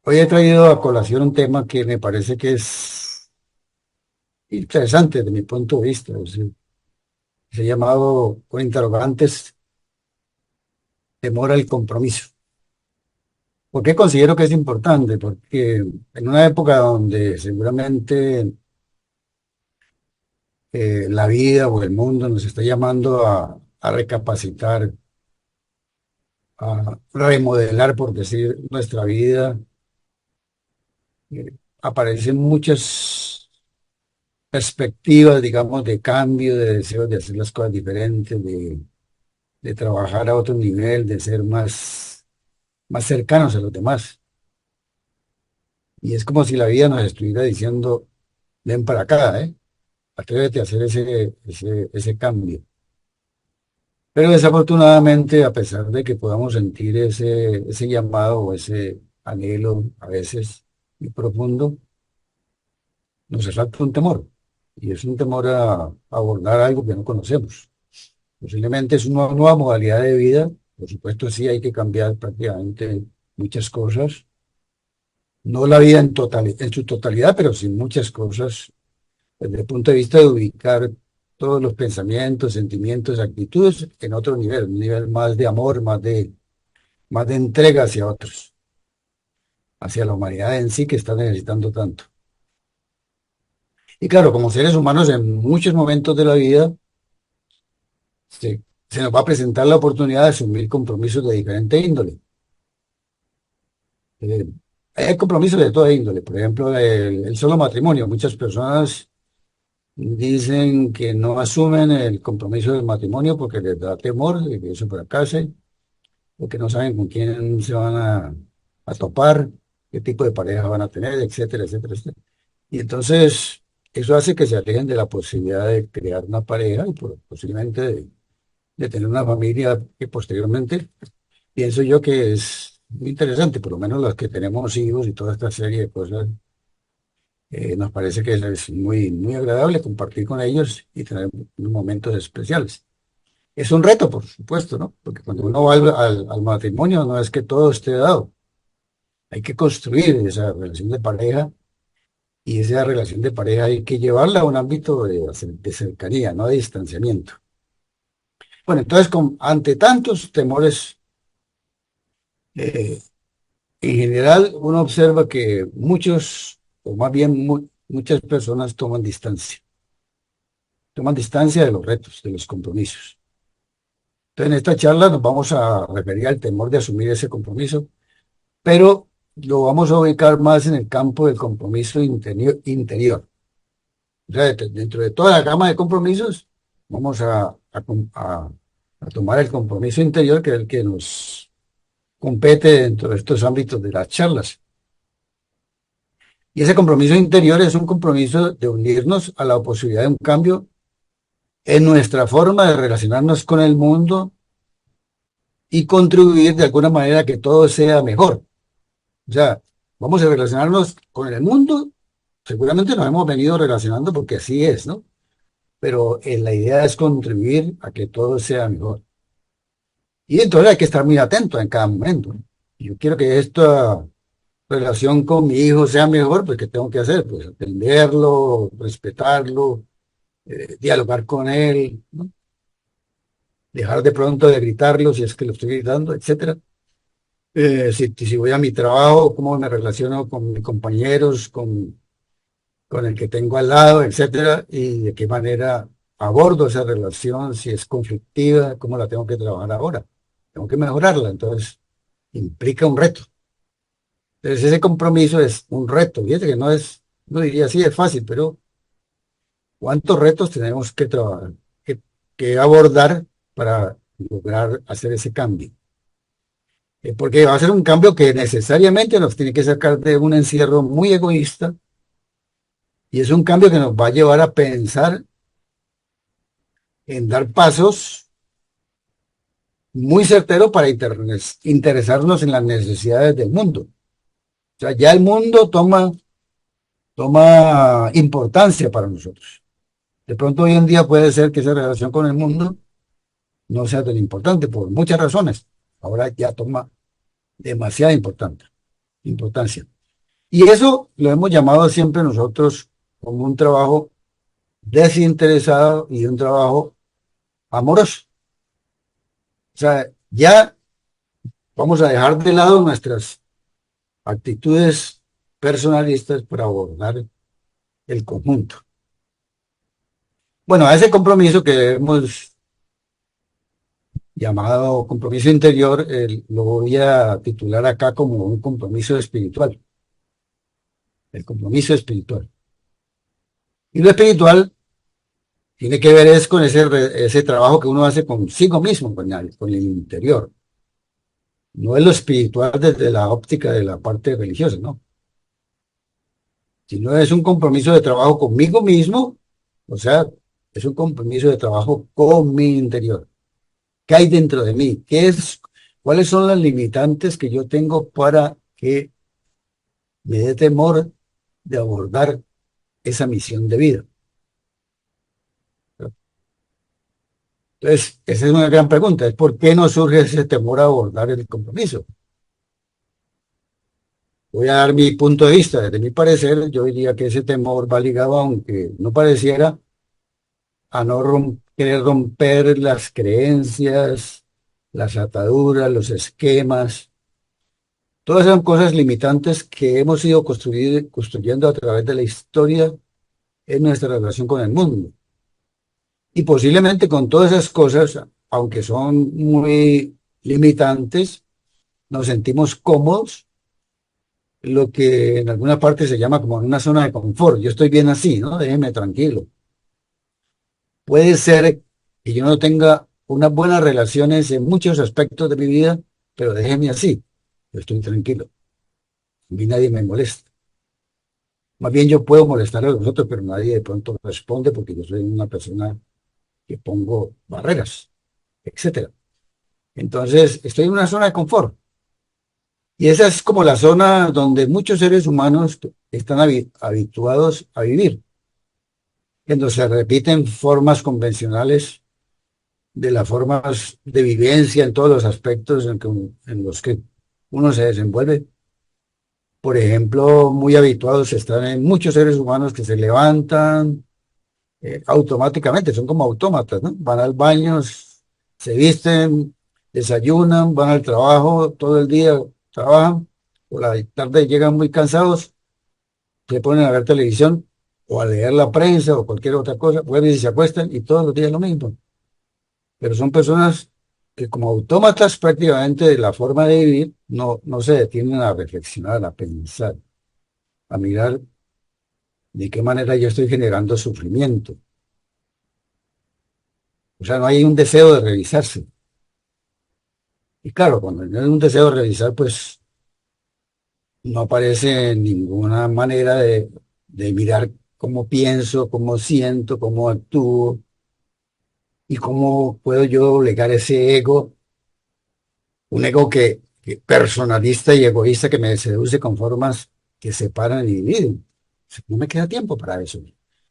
Hoy he traído a colación un tema que me parece que es interesante desde mi punto de vista. Se ha llamado con interrogantes temor al compromiso. ¿Por qué considero que es importante? Porque en una época donde seguramente la vida o el mundo nos está llamando a recapacitar, a remodelar, por decir, nuestra vida, aparecen muchas perspectivas, digamos, de cambio, de deseos de hacer las cosas diferentes, de trabajar a otro nivel, de ser más cercanos a los demás. Y es como si la vida nos estuviera diciendo, ven para acá, ¿eh? Atrévete a hacer ese cambio. Pero desafortunadamente, a pesar de que podamos sentir ese llamado o ese anhelo a veces muy profundo, nos asalta un temor. Y es un temor a abordar algo que no conocemos. Posiblemente es una nueva modalidad de vida. Por supuesto, sí hay que cambiar prácticamente muchas cosas. No la vida en su totalidad, pero sí muchas cosas desde el punto de vista de ubicar todos los pensamientos, sentimientos, actitudes en otro nivel, un nivel más de amor, más de entrega hacia otros, hacia la humanidad en sí que está necesitando tanto. Y claro, como seres humanos en muchos momentos de la vida se nos va a presentar la oportunidad de asumir compromisos de diferente índole. Eh, Hay compromisos de toda índole, por ejemplo, el solo matrimonio. Muchas personas dicen que no asumen el compromiso del matrimonio porque les da temor de que eso fracase, porque no saben con quién se van a topar, qué tipo de pareja van a tener, etcétera, etcétera, etcétera. Y entonces eso hace que se alejen de la posibilidad de crear una pareja y posiblemente de tener una familia que posteriormente pienso yo que es muy interesante, por lo menos los que tenemos hijos y toda esta serie de cosas. Nos parece que es muy agradable compartir con ellos y tener unos momentos especiales. Es un reto, por supuesto, ¿no? Porque cuando uno va al matrimonio no es que todo esté dado. Hay que construir esa relación de pareja y esa relación de pareja hay que llevarla a un ámbito de cercanía, no de distanciamiento. Bueno, entonces, ante tantos temores, eh, en general uno observa que muchos, o más bien muchas personas toman distancia de los retos, de los compromisos. Entonces, en esta charla nos vamos a referir al temor de asumir ese compromiso, pero lo vamos a ubicar más en el campo del compromiso interior. O sea, dentro de toda la gama de compromisos, vamos a tomar el compromiso interior, que es el que nos compete dentro de estos ámbitos de las charlas. Y ese compromiso interior es un compromiso de unirnos a la posibilidad de un cambio en nuestra forma de relacionarnos con el mundo y contribuir de alguna manera a que todo sea mejor. O sea, vamos a relacionarnos con el mundo. Seguramente nos hemos venido relacionando porque así es, ¿no? Pero la idea es contribuir a que todo sea mejor. Y entonces hay que estar muy atento en cada momento, ¿no? Yo quiero que esta relación con mi hijo sea mejor, pues ¿qué tengo que hacer? Pues atenderlo, respetarlo, dialogar con él, ¿no? Dejar de pronto de gritarlo si es que lo estoy gritando, etcétera. Si voy a mi trabajo, cómo me relaciono con mis compañeros, con el que tengo al lado, etcétera, y de qué manera abordo esa relación, si es conflictiva, cómo la tengo que trabajar ahora. Tengo que mejorarla, entonces implica un reto. Entonces ese compromiso es un reto. Fíjate que no diría así, es fácil, pero ¿cuántos retos tenemos que trabajar, que abordar para lograr hacer ese cambio? Porque va a ser un cambio que necesariamente nos tiene que sacar de un encierro muy egoísta y es un cambio que nos va a llevar a pensar en dar pasos muy certeros para interesarnos en las necesidades del mundo. O sea, ya el mundo toma importancia para nosotros. De pronto hoy en día puede ser que esa relación con el mundo no sea tan importante por muchas razones. Ahora ya toma demasiada importancia. importancia. Y eso lo hemos llamado siempre nosotros como un trabajo desinteresado y un trabajo amoroso. O sea, ya vamos a dejar de lado nuestras actitudes personalistas para abordar el conjunto. Bueno, a ese compromiso que hemos llamado compromiso interior, lo voy a titular acá como un compromiso espiritual, el compromiso espiritual. Y lo espiritual tiene que ver es con ese trabajo que uno hace consigo mismo, con el interior. No es lo espiritual desde la óptica de la parte religiosa, no. Sino es un compromiso de trabajo conmigo mismo, o sea, es un compromiso de trabajo con mi interior. ¿Qué hay dentro de mí? ¿Cuáles son las limitantes que yo tengo para que me dé temor de abordar esa misión de vida? Entonces, esa es una gran pregunta, es ¿por qué no surge ese temor a abordar el compromiso? Voy a dar mi punto de vista. Desde mi parecer, yo diría que ese temor va ligado, aunque no pareciera, a no querer romper las creencias, las ataduras, los esquemas. Todas son cosas limitantes que hemos ido construyendo a través de la historia en nuestra relación con el mundo. Y posiblemente con todas esas cosas, aunque son muy limitantes, nos sentimos cómodos, lo que en alguna parte se llama como una zona de confort. Yo estoy bien así, ¿no? Déjeme tranquilo. Puede ser que yo no tenga unas buenas relaciones en muchos aspectos de mi vida, pero déjeme así. Yo estoy tranquilo. A mí nadie me molesta. Más bien yo puedo molestar a los otros, pero nadie de pronto responde porque yo soy una persona que pongo barreras, etcétera. Entonces, estoy en una zona de confort. Y esa es como la zona donde muchos seres humanos están habituados a vivir, en donde se repiten formas convencionales de las formas de vivencia en todos los aspectos en los que uno se desenvuelve. Por ejemplo, muy habituados están en muchos seres humanos que se levantan automáticamente, son como autómatas, ¿no? Van al baño, se visten, desayunan, van al trabajo, todo el día trabajan, por la tarde llegan muy cansados, se ponen a ver televisión o a leer la prensa o cualquier otra cosa, vuelven y se acuestan y todos los días lo mismo. Pero son personas que como autómatas prácticamente de la forma de vivir, no se detienen a reflexionar, a pensar, a mirar de qué manera yo estoy generando sufrimiento. O sea, no hay un deseo de revisarse. Y claro, cuando no hay un deseo de revisar, pues no aparece ninguna manera de mirar cómo pienso, cómo siento, cómo actúo y cómo puedo yo doblegar ese ego, un ego que personalista y egoísta que me seduce con formas que separan y dividen. No me queda tiempo para eso.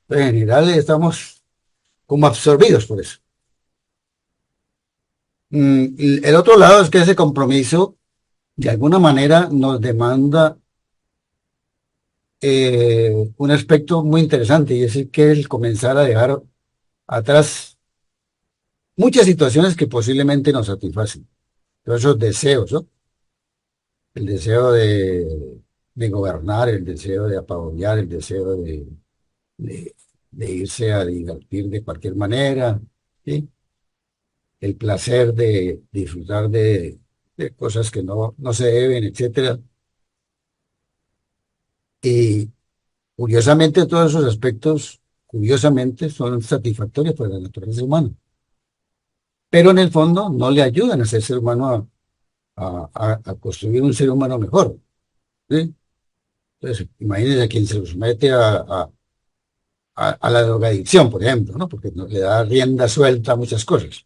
Pero en general estamos como absorbidos por eso. Y el otro lado es que ese compromiso de alguna manera nos demanda un aspecto muy interesante y es que el comenzar a dejar atrás muchas situaciones que posiblemente nos satisfacen. Todos esos deseos, ¿no? El deseo de gobernar, el deseo de apabular, el deseo de, de irse a divertir de cualquier manera, ¿sí? El placer de disfrutar de cosas que no se deben, etcétera. Y curiosamente todos esos aspectos, curiosamente, son satisfactorios para la naturaleza humana, pero en el fondo no le ayudan a ese ser humano a construir un ser humano mejor, ¿sí? Entonces, imagínense a quien se lo somete a la drogadicción, por ejemplo, ¿no? Porque le da rienda suelta a muchas cosas.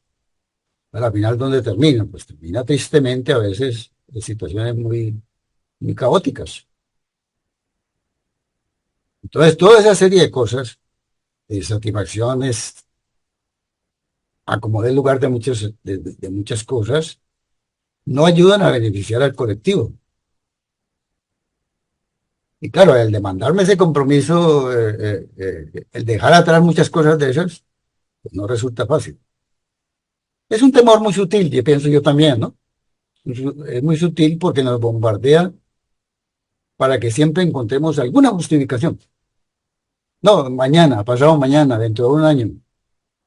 Pero al final, ¿dónde termina? Pues termina tristemente a veces en situaciones muy caóticas. Entonces, toda esa serie de cosas, de satisfacciones, acomodar el lugar de muchas cosas, no ayudan a beneficiar al colectivo. Y claro, el demandarme ese compromiso, el dejar atrás muchas cosas de esas, pues no resulta fácil. Es un temor muy sutil, yo pienso yo también, ¿no? Es muy sutil porque nos bombardea para que siempre encontremos alguna justificación. No, mañana, pasado mañana, dentro de un año.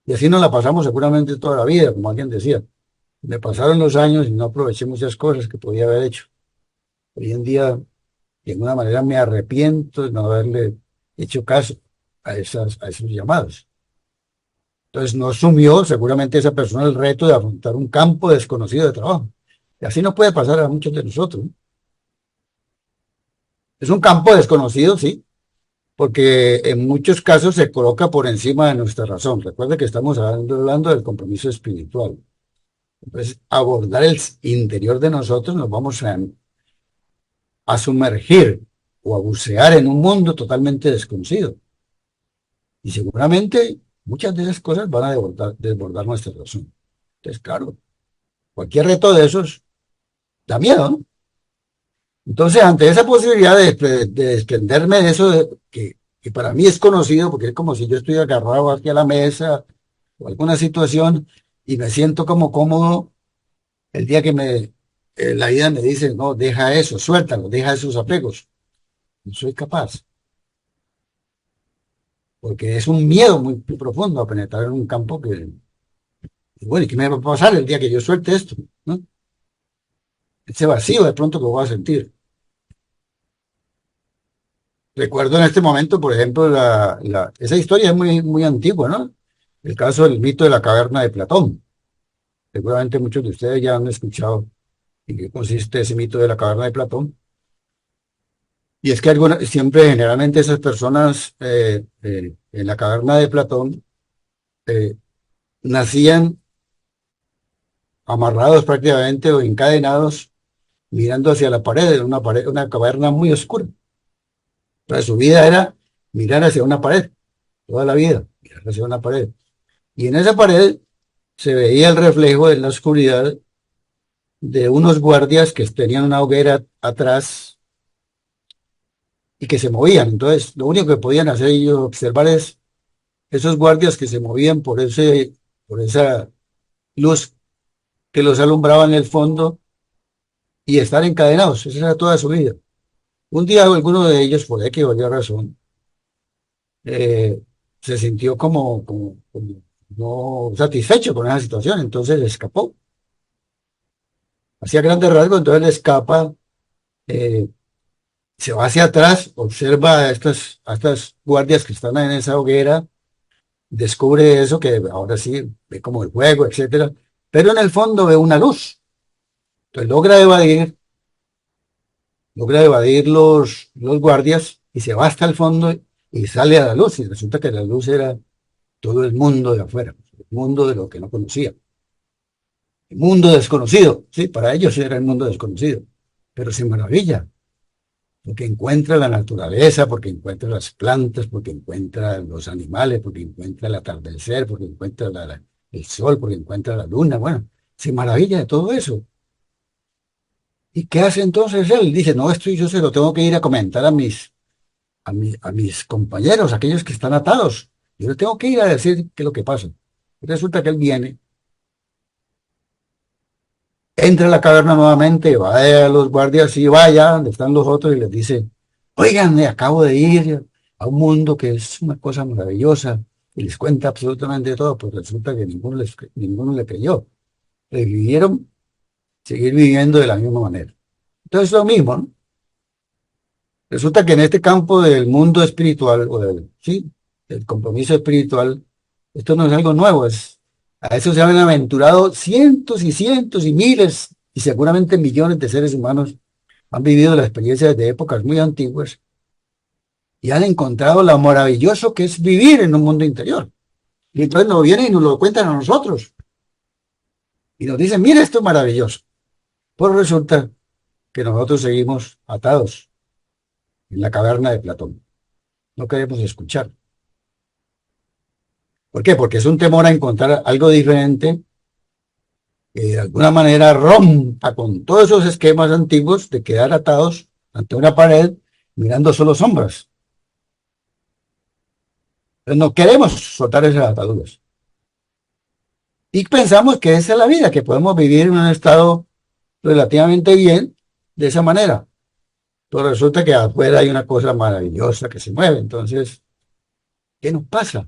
Y así nos la pasamos seguramente toda la vida, como alguien decía. Me pasaron los años y no aproveché muchas cosas que podía haber hecho. Hoy en día, de alguna manera, me arrepiento de no haberle hecho caso a esos llamados. Entonces, no asumió seguramente esa persona el reto de afrontar un campo desconocido de trabajo. Y así nos puede pasar a muchos de nosotros, ¿no? Es un campo desconocido, sí, porque en muchos casos se coloca por encima de nuestra razón. Recuerda que estamos hablando del compromiso espiritual. Entonces, abordar el interior de nosotros, nos vamos a sumergir o a bucear en un mundo totalmente desconocido. Y seguramente muchas de esas cosas van a desbordar nuestra razón. Entonces, claro, cualquier reto de esos da miedo, ¿no? Entonces, ante esa posibilidad de desprenderme de eso, que para mí es conocido, porque es como si yo estuviera agarrado aquí a la mesa o alguna situación y me siento como cómodo el día que la vida me dice, no, deja eso, suéltalo, deja esos apegos. No soy capaz, porque es un miedo muy profundo a penetrar en un campo que, bueno, ¿y qué me va a pasar el día que yo suelte esto? ¿No? Ese vacío de pronto que voy a sentir. Recuerdo en este momento, por ejemplo, esa historia es muy antigua, ¿no? El caso del mito de la caverna de Platón. Seguramente muchos de ustedes ya han escuchado en qué consiste ese mito de la caverna de Platón. Y es que siempre, generalmente, esas personas en la caverna de Platón eh, nacían amarrados prácticamente o encadenados mirando hacia la pared, una caverna muy oscura. Entonces su vida era mirar hacia una pared, toda la vida, mirar hacia una pared. Y en esa pared se veía el reflejo en la oscuridad de unos guardias que tenían una hoguera atrás y que se movían. Entonces, lo único que podían hacer ellos observar es esos guardias que se movían por esa luz que los alumbraba en el fondo y estar encadenados. Esa era toda su vida. Un día alguno de ellos, por X o Y razón, eh, se sintió como no satisfecho con esa situación, entonces escapó. Hacía grandes rasgos, entonces le escapa, eh, se va hacia atrás, observa a estas guardias que están en esa hoguera, descubre eso, que ahora sí ve como el fuego, etcétera, pero en el fondo ve una luz. Entonces logra evadir los guardias y se va hasta el fondo y sale a la luz. Y resulta que la luz era todo el mundo de afuera, el mundo de lo que no conocía, el mundo desconocido. Sí, para ellos era el mundo desconocido, pero se maravilla porque encuentra la naturaleza, porque encuentra las plantas, porque encuentra los animales, porque encuentra el atardecer, porque encuentra el sol, porque encuentra la luna. Bueno, se maravilla de todo eso. ¿Y qué hace entonces él? Dice, no, esto yo se lo tengo que ir a comentar a mis compañeros, aquellos que están atados. Yo les tengo que ir a decir qué es lo que pasa. Y resulta que él viene, entra a la caverna nuevamente, va a los guardias y vaya donde están los otros y les dice, oigan, me acabo de ir a un mundo que es una cosa maravillosa. Y les cuenta absolutamente todo, pues resulta que ninguno le creyó. Prefirieron seguir viviendo de la misma manera. Entonces es lo mismo, ¿no? Resulta que en este campo del mundo espiritual, sí, del compromiso espiritual, esto no es algo nuevo, a eso se han aventurado cientos y cientos y miles y seguramente millones de seres humanos han vivido la experiencia desde épocas muy antiguas y han encontrado lo maravilloso que es vivir en un mundo interior. Y entonces nos vienen y nos lo cuentan a nosotros y nos dicen, mira, esto es maravilloso. Pues resulta que nosotros seguimos atados en la caverna de Platón. No queremos escuchar. ¿Por qué? Porque es un temor a encontrar algo diferente que de alguna manera rompa con todos esos esquemas antiguos de quedar atados ante una pared mirando solo sombras. Entonces, no queremos soltar esas ataduras. Y pensamos que esa es la vida, que podemos vivir en un estado relativamente bien de esa manera. Pero resulta que afuera hay una cosa maravillosa que se mueve. Entonces, ¿qué nos pasa?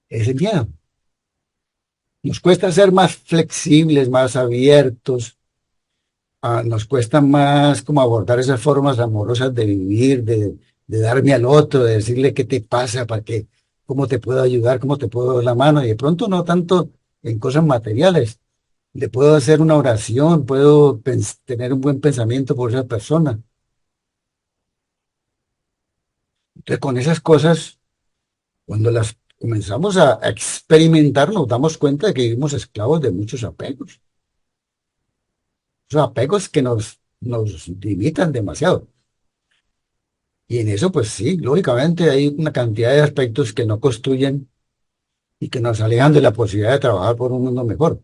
Ese miedo. Nos cuesta ser más flexibles, más abiertos, nos cuesta más como abordar esas formas amorosas de vivir, de darme al otro, de decirle qué te pasa, para qué, cómo te puedo ayudar, cómo te puedo dar la mano, y de pronto no tanto en cosas materiales. Le puedo hacer una oración, puedo tener un buen pensamiento por esa persona. Entonces, con esas cosas, cuando las comenzamos a experimentar, nos damos cuenta de que vivimos esclavos de muchos apegos. Esos apegos que nos limitan demasiado. Y en eso, pues sí, lógicamente hay una cantidad de aspectos que no construyen y que nos alejan de la posibilidad de trabajar por un mundo mejor.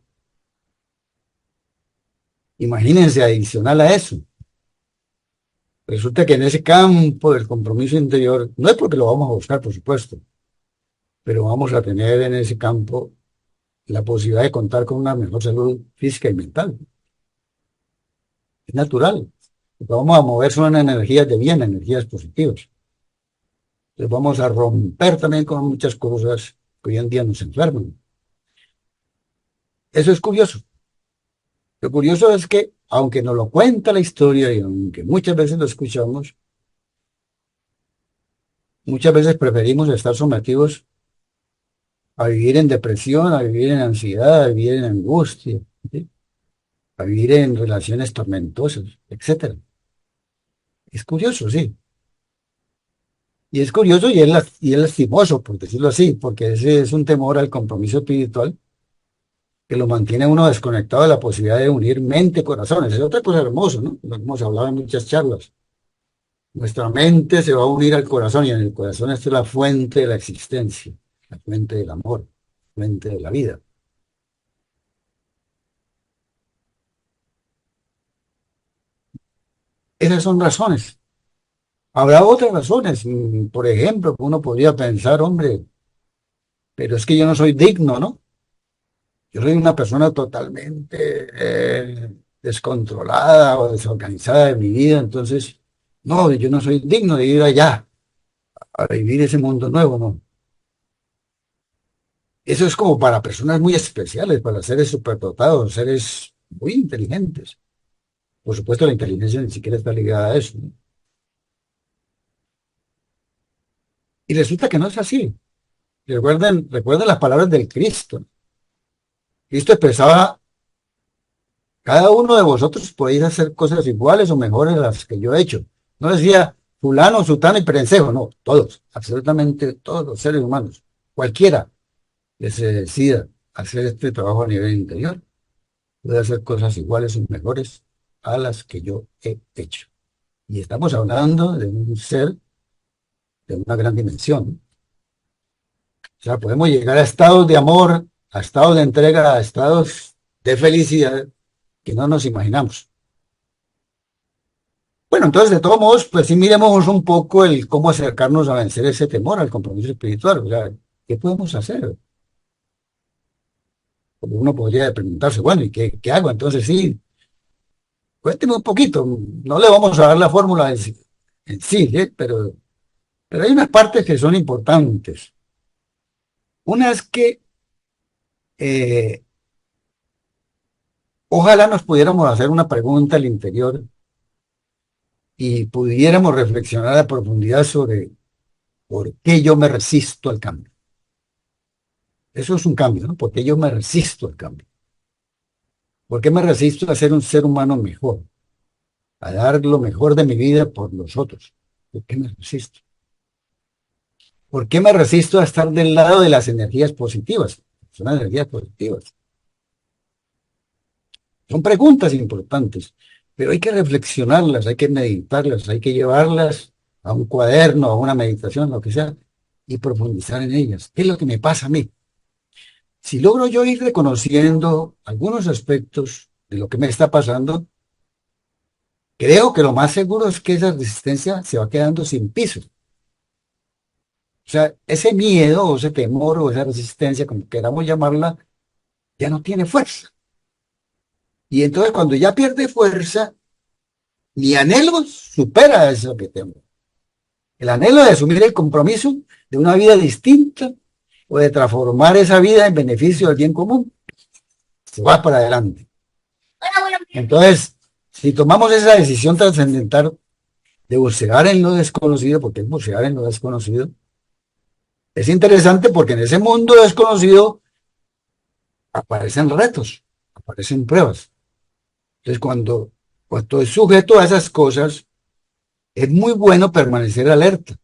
Imagínense, adicional a eso, resulta que en ese campo del compromiso interior, no es porque lo vamos a buscar, por supuesto, pero vamos a tener en ese campo la posibilidad de contar con una mejor salud física y mental. Es natural. Lo que vamos a mover son energías de bien, energías positivas. Entonces vamos a romper también con muchas cosas que hoy en día nos enferman. Eso es curioso. Lo curioso es que, aunque nos lo cuenta la historia y aunque muchas veces lo escuchamos, muchas veces preferimos estar sometidos a vivir en depresión, a vivir en ansiedad, a vivir en angustia, ¿sí? A vivir en relaciones tormentosas, etcétera. Es curioso, sí. Y es curioso y es lastimoso, por decirlo así, porque ese es un temor al compromiso espiritual que lo mantiene uno desconectado de la posibilidad de unir mente-corazones. Es otra cosa hermosa, ¿no? Lo hemos hablado en muchas charlas. Nuestra mente se va a unir al corazón y en el corazón está la fuente de la existencia, la fuente del amor, la fuente de la vida. Esas son razones. Habrá otras razones. Por ejemplo, uno podría pensar, hombre, pero es que yo no soy digno, ¿no? Yo soy una persona totalmente descontrolada o desorganizada de mi vida, entonces, no, yo no soy digno de ir allá a vivir ese mundo nuevo, ¿no? Eso es como para personas muy especiales, para seres superdotados, seres muy inteligentes. Por supuesto, la inteligencia ni siquiera está ligada a eso, ¿no? Y resulta que no es así. Recuerden las palabras del Cristo. Cristo expresaba, cada uno de vosotros podéis hacer cosas iguales o mejores a las que yo he hecho. No decía fulano, sutano y perencejo, no, todos, absolutamente todos los seres humanos, cualquiera que se decida hacer este trabajo a nivel interior, puede hacer cosas iguales o mejores a las que yo he hecho. Y estamos hablando de un ser de una gran dimensión, ¿no? O sea, podemos llegar a estados de amor, a estados de entrega, a estados de felicidad que no nos imaginamos. Bueno, entonces, de todos modos, pues sí miremos un poco el cómo acercarnos a vencer ese temor al compromiso espiritual. O sea, ¿qué podemos hacer? Porque uno podría preguntarse, bueno, ¿y qué hago? Entonces, sí, cuénteme un poquito. No le vamos a dar la fórmula en sí, ¿sí? Pero hay unas partes que son importantes. Una es que eh, ojalá nos pudiéramos hacer una pregunta al interior y pudiéramos reflexionar a profundidad sobre por qué yo me resisto al cambio. Eso es un cambio, ¿no? ¿Por qué yo me resisto al cambio? ¿Por qué me resisto a ser un ser humano mejor? A dar lo mejor de mi vida por los otros. ¿Por qué me resisto? ¿Por qué me resisto a estar del lado de las energías positivas? Son energías positivas. Son preguntas importantes, pero hay que reflexionarlas, hay que meditarlas, hay que llevarlas a un cuaderno, a una meditación, lo que sea, y profundizar en ellas. ¿Qué es lo que me pasa a mí? Si logro yo ir reconociendo algunos aspectos de lo que me está pasando, creo que lo más seguro es que esa resistencia se va quedando sin piso. O sea, ese miedo o ese temor o esa resistencia, como queramos llamarla, ya no tiene fuerza. Y entonces cuando ya pierde fuerza, mi anhelo supera eso que tengo. El anhelo de asumir el compromiso de una vida distinta o de transformar esa vida en beneficio del bien común, se va para adelante. Entonces, si tomamos esa decisión trascendental de bucear en lo desconocido, porque es bucear en lo desconocido, es interesante porque en ese mundo desconocido aparecen retos, aparecen pruebas. Entonces, cuando es sujeto a esas cosas, es muy bueno permanecer alerta.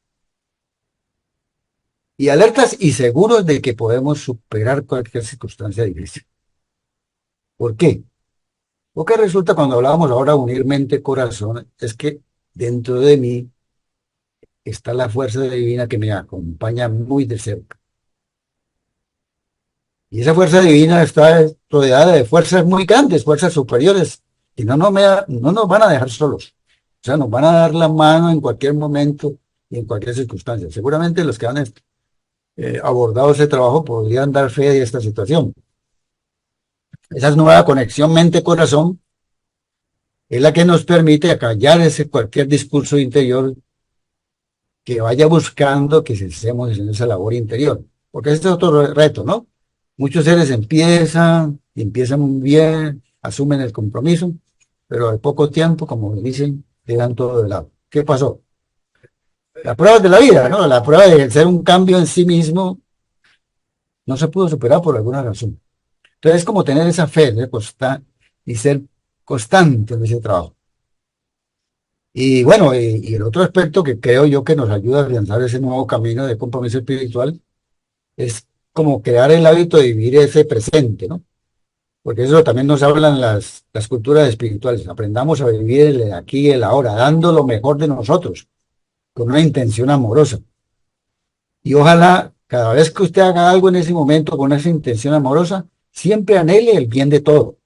Y alertas y seguros de que podemos superar cualquier circunstancia difícil. ¿Por qué? Porque resulta cuando hablábamos ahora de unir mente, corazón, es que dentro de mí está la fuerza divina que me acompaña muy de cerca. Y esa fuerza divina está rodeada de fuerzas muy grandes, fuerzas superiores, y no nos van a dejar solos. O sea, nos van a dar la mano en cualquier momento y en cualquier circunstancia. Seguramente los que han abordado ese trabajo podrían dar fe de esta situación. Esa nueva conexión mente-corazón es la que nos permite acallar ese cualquier discurso interior que vaya buscando que cesemos en esa labor interior. Porque este es otro reto, ¿no? Muchos seres empiezan, y empiezan muy bien, asumen el compromiso, pero al poco tiempo, como dicen, dejan todo de lado. ¿Qué pasó? La prueba de la vida, ¿no? La prueba de ser un cambio en sí mismo no se pudo superar por alguna razón. Entonces es como tener esa fe, ¿no? Y ser constante en ese trabajo. Y bueno, y el otro aspecto que creo yo que nos ayuda a afianzar ese nuevo camino de compromiso espiritual es como crear el hábito de vivir ese presente, ¿no? Porque eso también nos hablan las culturas espirituales. Aprendamos a vivir el aquí y el ahora, dando lo mejor de nosotros, con una intención amorosa. Y ojalá cada vez que usted haga algo en ese momento con esa intención amorosa, siempre anhele el bien de todo.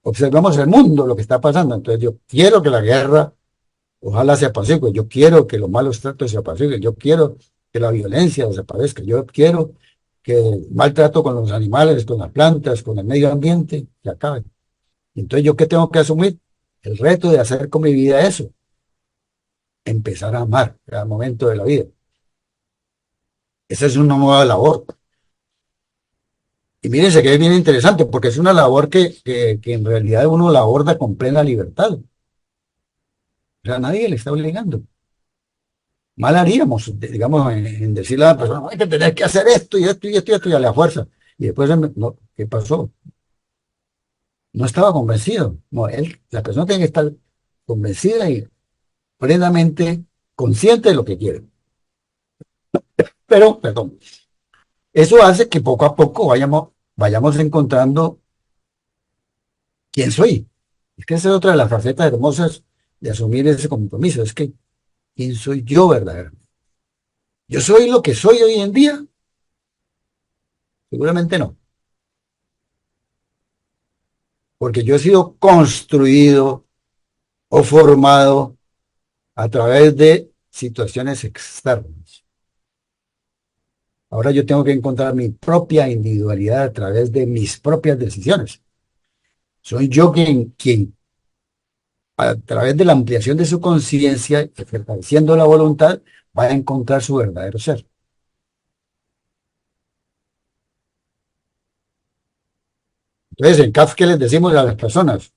Observamos el mundo, lo que está pasando. Entonces yo quiero que la guerra ojalá se apacigüe. Yo quiero que los malos tratos se apacigüen. Yo quiero que la violencia desaparezca. Yo quiero que el maltrato con los animales, con las plantas, con el medio ambiente, se acabe. Entonces, ¿yo qué tengo que asumir? El reto de hacer con mi vida eso. Empezar a amar cada momento de la vida. Esa es una nueva labor. Y mírense que es bien interesante porque es una labor que en realidad uno la aborda con plena libertad. O sea, nadie le está obligando. Mal haríamos, digamos, en decirle a la persona, hay que tener que hacer esto y esto y esto y esto y a la fuerza. Y después, no, ¿qué pasó? No estaba convencido. No, la persona tiene que estar convencida y plenamente consciente de lo que quiere. Pero, perdón, eso hace que poco a poco vayamos encontrando quién soy. Es que esa es otra de las facetas hermosas de asumir ese compromiso. Es que, ¿quién soy yo verdaderamente? ¿Yo soy lo que soy hoy en día? Seguramente no. Porque yo he sido construido o formado a través de situaciones externas. Ahora yo tengo que encontrar mi propia individualidad a través de mis propias decisiones. Soy yo quien a través de la ampliación de su conciencia, fortaleciendo la voluntad, va a encontrar su verdadero ser. Entonces, en CAF, ¿qué les decimos a las personas?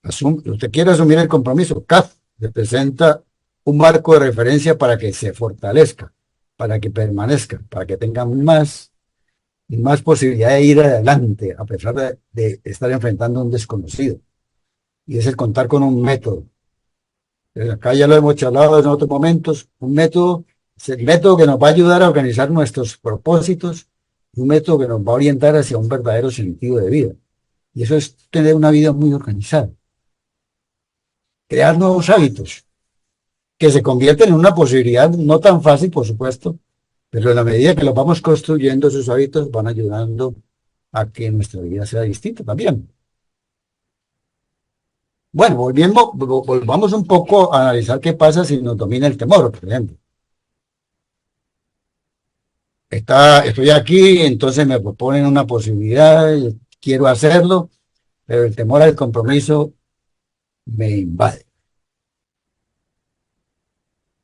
Usted quiere asumir el compromiso. CAF representa un marco de referencia para que se fortalezca, para que permanezca, para que tenga más posibilidad de ir adelante, a pesar de estar enfrentando a un desconocido. Y es el contar con un método. Acá ya lo hemos charlado en otros momentos. Un método es el método que nos va a ayudar a organizar nuestros propósitos, un método que nos va a orientar hacia un verdadero sentido de vida. Y eso es tener una vida muy organizada. Crear nuevos hábitos que se convierten en una posibilidad no tan fácil, por supuesto, pero en la medida que los vamos construyendo, esos hábitos van ayudando a que nuestra vida sea distinta también. Bueno, volvamos un poco a analizar qué pasa si nos domina el temor, por ejemplo. Estoy aquí, entonces me proponen una posibilidad, y quiero hacerlo, pero el temor al compromiso me invade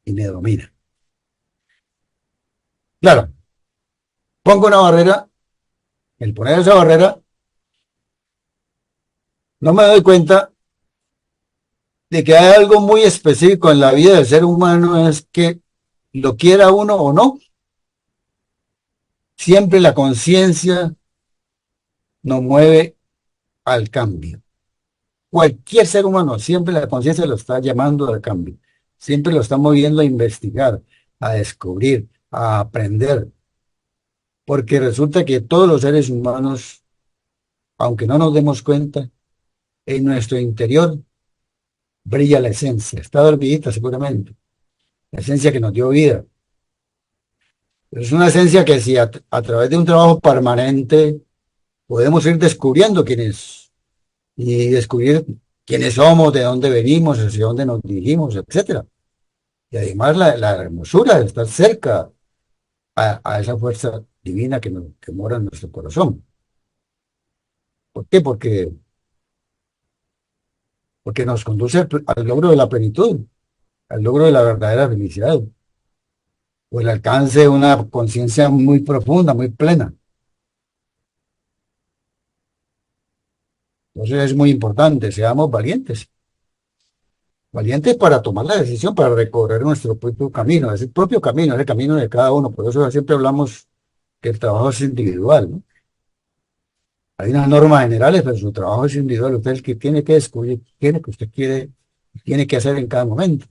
y me domina. Claro, pongo una barrera, el poner esa barrera, no me doy cuenta de que hay algo muy específico en la vida del ser humano, es que lo quiera uno o no, siempre la conciencia nos mueve al cambio. Cualquier ser humano, siempre la conciencia lo está llamando al cambio, siempre lo está moviendo a investigar, a descubrir, a aprender, porque resulta que todos los seres humanos, aunque no nos demos cuenta, en nuestro interior brilla la esencia, está dormidita seguramente, la esencia que nos dio vida. Es una esencia que si a través de un trabajo permanente podemos ir descubriendo quiénes y descubrir quiénes somos, de dónde venimos, hacia dónde nos dirigimos, etcétera. Y además la hermosura de estar cerca a esa fuerza divina que mora en nuestro corazón. ¿Por qué? Porque nos conduce al logro de la plenitud, al logro de la verdadera felicidad, o el alcance de una conciencia muy profunda, muy plena. Entonces es muy importante, seamos valientes, valientes para tomar la decisión, para recorrer nuestro propio camino, es el propio camino, es el camino de cada uno. Por eso siempre hablamos que el trabajo es individual, ¿no? Hay unas normas generales, pero su trabajo es individual. Usted es el que tiene que descubrir qué es lo que usted quiere, tiene que hacer en cada momento.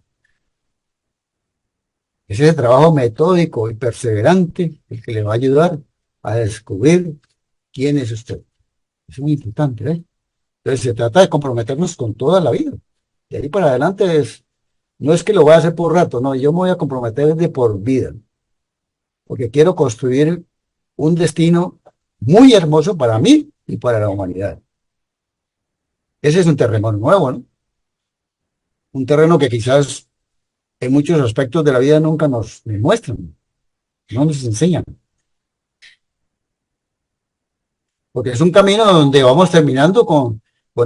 Es ese trabajo metódico y perseverante el que le va a ayudar a descubrir quién es usted. Es muy importante, ¿eh? Entonces se trata de comprometernos con toda la vida. De ahí para adelante no es que lo voy a hacer por rato, no, yo me voy a comprometer de por vida, porque quiero construir un destino muy hermoso para mí y para la humanidad. Ese es un terreno nuevo, ¿no? Un terreno que quizás en muchos aspectos de la vida nunca nos muestran, no nos enseñan, porque es un camino donde vamos terminando con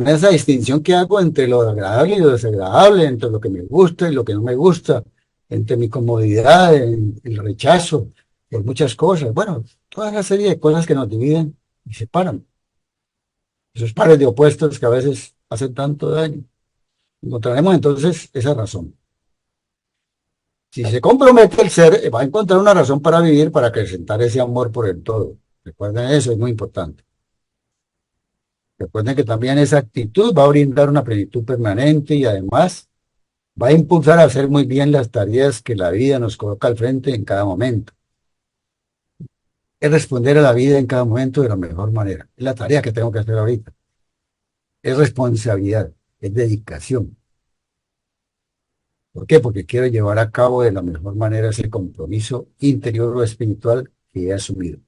esa distinción que hago entre lo agradable y lo desagradable, entre lo que me gusta y lo que no me gusta, entre mi comodidad, el rechazo, por muchas cosas. Bueno, toda una serie de cosas que nos dividen y separan. Esos pares de opuestos que a veces hacen tanto daño. Encontraremos entonces esa razón. Si se compromete el ser, va a encontrar una razón para vivir, para acrecentar ese amor por el todo. Recuerden eso, es muy importante. Recuerden que también esa actitud va a brindar una plenitud permanente y además va a impulsar a hacer muy bien las tareas que la vida nos coloca al frente en cada momento. Es responder a la vida en cada momento de la mejor manera. Es la tarea que tengo que hacer ahorita. Es responsabilidad, es dedicación. ¿Por qué? Porque quiero llevar a cabo de la mejor manera ese compromiso interior o espiritual que he asumido.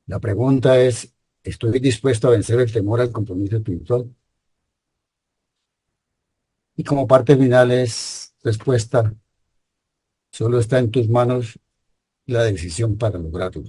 La pregunta es, ¿estoy dispuesto a vencer el temor al compromiso espiritual? Y como parte final es respuesta, solo está en tus manos la decisión para lograrlo.